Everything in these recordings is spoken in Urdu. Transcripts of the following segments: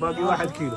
باقي 1 كيلو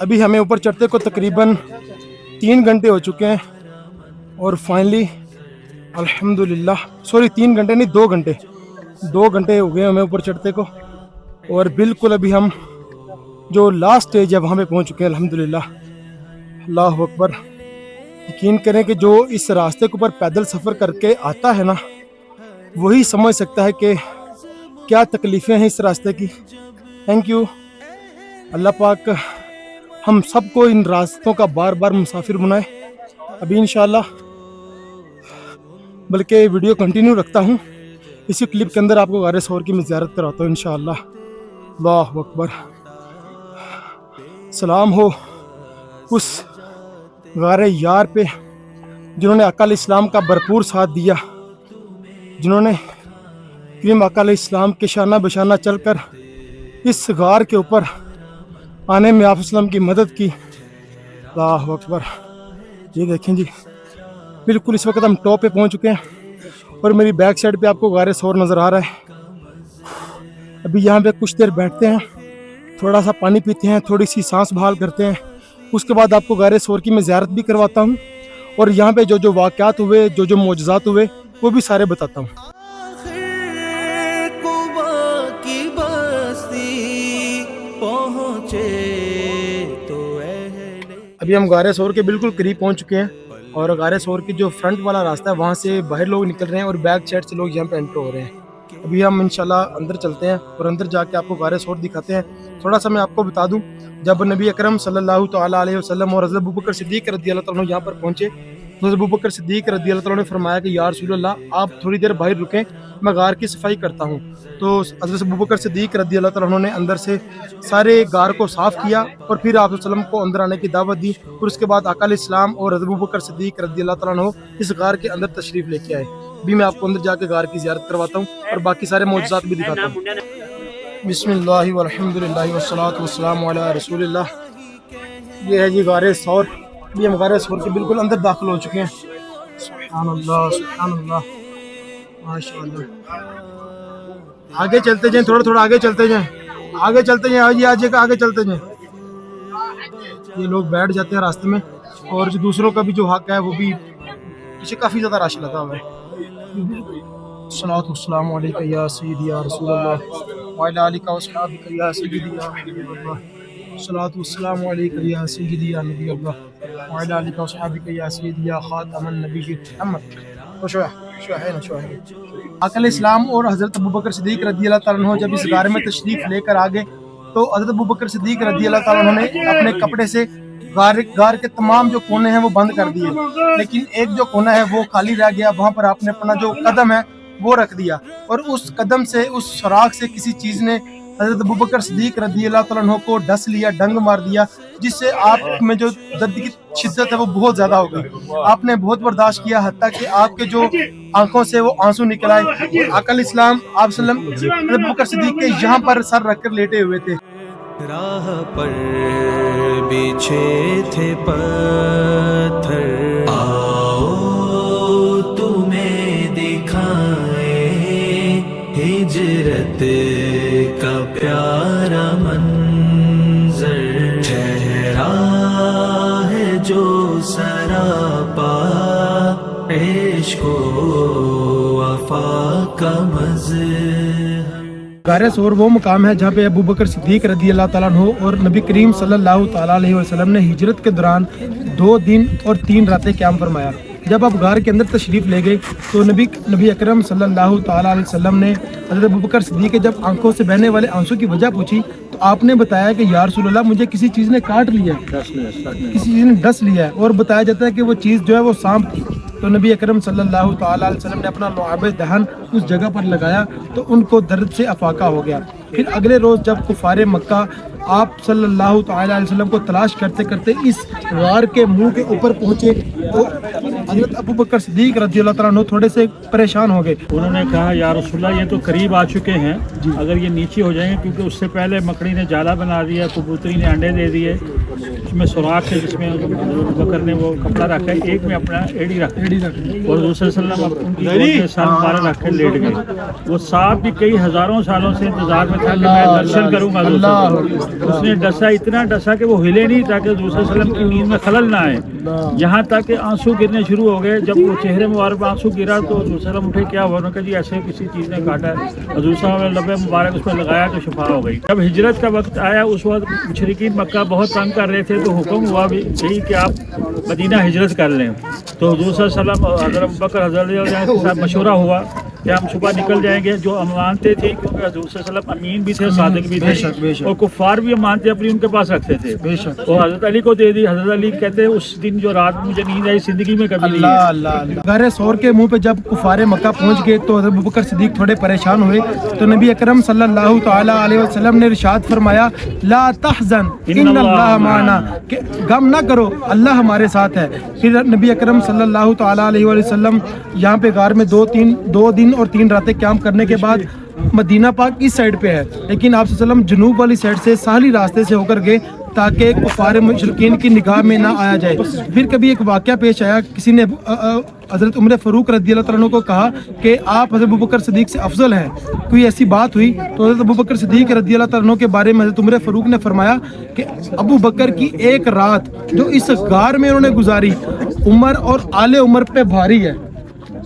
ابھی ہمیں اوپر چڑھتے کو تقریباً 3 گھنٹے ہو چکے ہیں اور فائنلی الحمدللہ 3 گھنٹے نہیں 2 گھنٹے ہو گئے ہمیں اوپر چڑھتے کو، اور بالکل ابھی ہم جو لاسٹ اسٹیج ہے وہاں پہ پہنچ چکے ہیں الحمدللہ۔ اللہ اکبر۔ یقین کریں کہ جو اس راستے کے اوپر پیدل سفر کر کے آتا ہے نا وہی سمجھ سکتا ہے کہ کیا تکلیفیں ہیں اس راستے کی۔ تھینک یو اللہ پاک ہم سب کو ان راستوں کا بار بار مسافر بنائے۔ ابھی انشاءاللہ بلکہ ویڈیو کنٹینیو رکھتا ہوں، اسی کلپ کے اندر آپ کو غار ثور کی میں زیارت کراتا ہوں انشاءاللہ۔ اللہ اکبر۔ سلام ہو اس غار یار پہ جنہوں نے آقا علیہ السلام کا بھرپور ساتھ دیا، جنہوں نے کریم آقا علیہ السلام کے شانہ بشانہ چل کر اس غار کے اوپر آنے میں آپ وسلم کی مدد کی۔ اللہ اکبر۔ یہ دیکھیں جی بالکل اس وقت ہم ٹاپ پہ پہنچ چکے ہیں اور میری بیک سائڈ پہ آپ کو غار ثور نظر آ رہا ہے۔ ابھی یہاں پہ کچھ دیر بیٹھتے ہیں، تھوڑا سا پانی پیتے ہیں، تھوڑی سی سانس بحال کرتے ہیں، اس کے بعد آپ کو غار ثور کی میں زیارت بھی کرواتا ہوں اور یہاں پہ جو واقعات ہوئے، جو معجزات ہوئے وہ بھی سارے بتاتا ہوں۔ قبا کی بستی پہنچے تو ابھی ہم غار ثور کے بالکل قریب پہنچ چکے ہیں اور غار ثور کی جو فرنٹ والا راستہ ہے وہاں سے باہر لوگ نکل رہے ہیں اور بیک سائڈ سے لوگ یہاں پہ انٹر ہو رہے ہیں۔ ابھی ہم انشاءاللہ اندر چلتے ہیں اور اندر جا کے آپ کو غار ثور دکھاتے ہیں۔ تھوڑا سا میں آپ کو بتا دوں، جب نبی اکرم صلی اللہ تعالیٰ علیہ وسلم اور حضرت ابوبکر صدیق رضی اللہ تعالیٰ عنہ یہاں پر پہنچے، حضرت ابوبکر صدیق رضی اللہ تعالیٰ عنہ نے فرمایا کہ یا رسول اللہ آپ تھوڑی دیر باہر رکیں، میں غار کی صفائی کرتا ہوں۔ تو حضرت ابوبکر صدیق رضی اللہ تعالیٰ عنہ نے اندر سے سارے غار کو صاف کیا اور پھر آپ وسلم کو اندر آنے کی دعوت دی، اور اس کے بعد آقا علیہ السلام اور حضرت ابوبکر صدیق رضی اللہ تعالیٰ عنہ اس غار کے اندر تشریف لے کے آئے۔ ابھی میں آپ کو اندر جا کے غار کی زیارت کرواتا ہوں اور باقی سارے معجزات بھی دکھاتا ہوں۔ بسم اللہ والحمدللہ والصلاۃ والسلام علی رسول اللہ۔ یہ ہے جی غار ثور۔ ابھی ہم غار ثور کے بالکل اندر داخل ہو چکے ہیں۔ سبحان اللہ سبحان اللہ ماشاء اللہ۔ آگے چلتے جائیں، تھوڑا تھوڑا آگے چلتے جائیں، آگے چلتے جائیں، آج آج آگے چلتے جائیں۔ یہ لوگ بیٹھ جاتے ہیں راستے میں اور جو دوسروں کا بھی جو حق ہے وہ بھی پیچھے کافی زیادہ رش لگا ہوا ہے۔ الصلاۃ والسلام علیکہ یا سیدی یا رسول اللہ وعلی آلک واصحابک یا سیدی یا حبیب اللہ۔ الصلاۃ والسلام علیکہ یا سیدی یا نبی اللہ وعلی آلک واصحابک یا سیدی یا خاتم النبیین محمد۔ آقا علیہ السلام اور حضرت ابوبکر صدیق رضی اللہ تعالیٰ عنہ جب اس غار میں تشریف لے کر آگے تو حضرت ابوبکر صدیق رضی اللہ تعالیٰ عنہ نے اپنے کپڑے سے غار کے تمام جو کونے ہیں وہ بند کر دیے، لیکن ایک جو کونا ہے وہ خالی رہ گیا، وہاں پر آپ نے اپنا جو قدم ہے وہ رکھ دیا اور اس قدم سے، اس سوراخ سے کسی چیز نے حضرت ابوبکر صدیق رضی اللہ تعالیٰ عنہ کو ڈس لیا، ڈنگ مار دیا، جس سے آپ میں جو درد کی شدت ہے وہ بہت زیادہ ہو گئی۔ آپ نے بہت برداشت کیا، حتیٰ کہ آپ کے جو آنکھوں سے وہ آنسو نکل آئے۔ آقا علیہ السلام آپ صلی اللہ علیہ وسلم حضرت ابوبکر صدیق کے یہاں پر سر رکھ کر لیٹے ہوئے تھے۔ راہ پر بچھے تھے پتھر، آؤ تمہیں دکھائیں ہجرت کا پیارا منظر، ٹھہرا ہے جو سراپا عشق و وفا کا مظہر۔ غار ثور وہ مقام ہے جہاں پہ ابوبکر صدیق رضی اللہ تعالیٰ عنہ اور نبی کریم صلی اللہ تعالیٰ علیہ وسلم نے ہجرت کے دوران 2 دن اور 3 راتیں قیام فرمایا۔ جب آپ غار کے اندر تشریف لے گئے تو نبی اکرم صلی اللہ تعالیٰ علیہ وسلم نے حضرت ابوبکر صدیق کے جب آنکھوں سے بہنے والے آنسو کی وجہ پوچھی تو آپ نے بتایا کہ یا رسول اللہ مجھے کسی چیز نے کاٹ لیا، کسی چیز نے ڈس لیا ہے، اور بتایا جاتا ہے کہ وہ چیز جو ہے وہ سانپ تھی۔ تو نبی اکرم صلی اللہ تعالیٰ علیہ وسلم نے اپنا لعاب دہن اس جگہ پر لگایا تو ان کو درد سے افاقہ ہو گیا۔ پھر اگلے روز جب کفار مکہ آپ صلی اللہ تعالیٰ علیہ وسلم کو تلاش کرتے کرتے اس غار کے منہ کے اوپر پہنچے تو حضرت ابو بکر صدیق رضی اللہ تعالیٰ عنہ تھوڑے سے پریشان ہو گئے. انہوں نے کہا یا رسول اللہ یہ تو قریب آ چکے ہیں, اگر یہ نیچے ہو جائیں گے, کیونکہ اس سے پہلے مکڑی نے جالا بنا دیا, کبوتری نے انڈے دے دیے, اس میں سوراخ ہے جس میں بکر نے وہ کپڑا رکھا ہے, ایک میں اپنا ایڑی رکھ اور دوسرے وسلم ان کی گود میں سر مبارک رکھ کے لیٹ گئے. وہ صاحب بھی کئی ہزاروں سالوں سے انتظار میں تھا کہ میں درشن کروں گا. اس نے ڈسا, اتنا ڈسا کہ وہ ہلے نہیں تاکہ دوسرے وسلم کی نیند میں خلل نہ آئے, یہاں تک کہ آنسو گرنے شروع ہو گئے. جب وہ چہرے مبارک میں آنسو گرا تو دوسرے وسلم اٹھے, کیا ہوا؟ انہوں نے کہا جی ایسے کسی چیز نے کاٹا ہے. حضور صلی اللہ علیہ وسلم لبے مبارک اس پہ لگایا تو شفا ہو گئی. جب ہجرت کا وقت آیا اس وقت مشرکین مکہ بہت تنگ کر رہے تھے, تو حکم ہوا بھی یہی کہ آپ مدینہ ہجرت کر لیں. تو حضور صلی اللہ علیہ وسلم حضرت ابوبکر حضرت کے ساتھ مشورہ ہوا کہ ہم صبح نکل جائیں گے. جو امانتیں تھیں, کیونکہ حضور صلی اللہ علیہ وسلم امین بھی تھے, صادق بھی تھے, اور کفار بھی امانتیں اپنی ان کے پاس رکھتے تھے. اور حضرت علی کو دے دی. حضرت علی کہتے ہیں اس دن جو رات مجھے نیند آئی زندگی میں کبھی نہیں آئی. غار ثور کے منہ پہ جب کفار مکہ پہنچ گئے تو حضرت ابوبکر صدیق تھوڑے پریشان ہوئے. تو نبی اکرم صلی اللہ تعالی علیہ وسلم نے ارشاد فرمایا لا تحزن ان اللہ معنا, کہ غم نہ کرو اللہ ہمارے ساتھ ہے. پھر نبی اکرم صلی اللہ تعالی علیہ وسلم یہاں پہ غار میں دو دن اور 3 راتیں قیام کرنے کے بعد مدینہ پاک اس سائڈ پہ ہے, لیکن آپ صلی اللہ علیہ وسلم جنوب والی سائڈ سے ساحلی راستے سے ہو کر گئے تاکہ کفار مشرکین کی نگاہ میں نہ آیا جائے. پھر کبھی ایک واقعہ پیش آیا, کسی نے حضرت عمر فاروق رضی اللہ تعالیٰ عنہ کو کہا کہ آپ حضرت ابوبکر صدیق سے افضل ہیں. کوئی ایسی بات ہوئی تو حضرت ابوبکر صدیق رضی اللہ تعالیٰ عنہ کے بارے میں حضرت عمر فاروق نے فرمایا کہ ابو بکر کی ایک رات جو اس غار میں انہوں نے گزاری عمر اور آل عمر پہ بھاری ہے,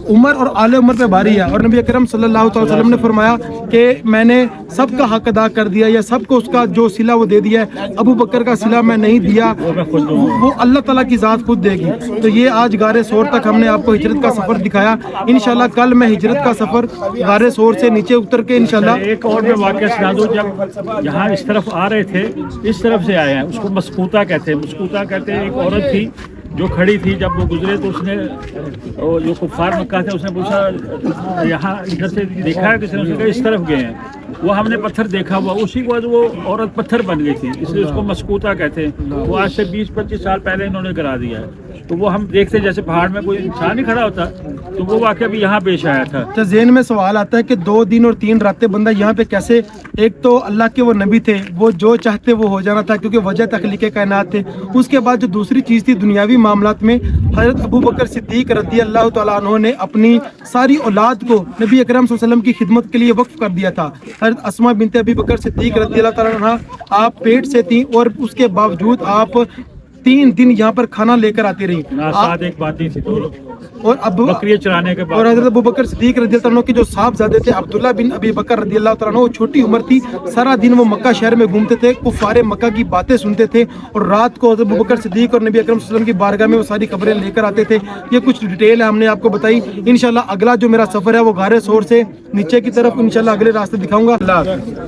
عمر اور آل عمر پہ بھاری ہے. اور نبی اکرم صلی اللہ علیہ وسلم نے فرمایا کہ میں نے سب کا حق ادا کر دیا, یا سب کو اس کا جو صلہ وہ دے دیا ہے, ابو بکر کا صلہ میں نہیں دیا, وہ اللہ تعالیٰ کی ذات خود دے گی. تو یہ آج غار ثور تک ہم نے آپ کو ہجرت کا سفر دکھایا. انشاءاللہ کل میں ہجرت کا سفر غار ثور سے نیچے اتر کے انشاءاللہ ایک اور میں واقعہ سنا دوں. جب یہاں اس طرف آ رہے تھے, اس طرف سے آئے ہیں, اس کو مسکوتا کہتے ہیں. مسکوتا کہتے ہیں ایک عورت تھی جو کھڑی تھی, جب وہ گزرے تو اس نے جو کفار مکہ تھے اس نے پوچھا یہاں ادھر سے دیکھا ہے کسی نے؟ اس نے کہا اس طرف گئے ہیں. وہ ہم نے پتھر دیکھا ہوا, اسی کے بعد وہ عورت پتھر بن گئی تھی, اس لیے اس کو مسکوتا کہتے ہیں. وہ آج سے 20-25 سال پہلے انہوں نے کرا دیا ہے. تو وہ ہم دیکھتے جیسے پہاڑ میں کوئی انسان نہیں کھڑا ہوتا, تو وہ واقعہ بھی یہاں پیش آیا تھا. تو ذہن میں سوال آتا ہے کہ 2 دن اور 3 راتیں بندہ یہاں پہ کیسے, ایک تو اللہ کے وہ نبی تھے, وہ جو چاہتے وہ ہو جانا تھا کیونکہ وجہ تخلیق کائنات تھے. اس کے بعد جو دوسری چیز تھی دنیاوی معاملات میں, حضرت ابو بکر صدیق رضی اللہ تعالیٰ عنہ نے اپنی ساری اولاد کو نبی اکرم صلی اللہ علیہ وسلم کی خدمت کے لیے وقف کر دیا تھا. حضرت اسماء بنت ابی بکر صدیق رضی اللہ تعالیٰ عنہ آپ پیٹ سے تھیں اور اس کے باوجود آپ 3 دن یہاں پر کھانا لے کر آتی رہی. ساتھ ایک بات نہیں تھی اور بکریاں چرانے کے بعد, اور حضرت ابو بکر صدیق رضی اللہ عنہ کے جو صاحبزادے تھے عبداللہ بن ابی بکر رضی اللہ تعالیٰ عنہ, وہ چھوٹی عمر تھی, سارا دن وہ مکہ شہر میں گھومتے تھے, کفار مکہ کی باتیں سنتے تھے, اور رات کو حضرت ابو بکر صدیق اور نبی اکرم صلی اللہ علیہ وسلم کی بارگاہ میں وہ ساری خبریں لے کر آتے تھے. یہ کچھ ڈیٹیل ہے ہم نے آپ کو بتائی. انشاءاللہ اگلا جو میرا سفر ہے وہ غار ثور سے نیچے کی طرف انشاءاللہ اگلے راستے دکھاؤں گا. اللہ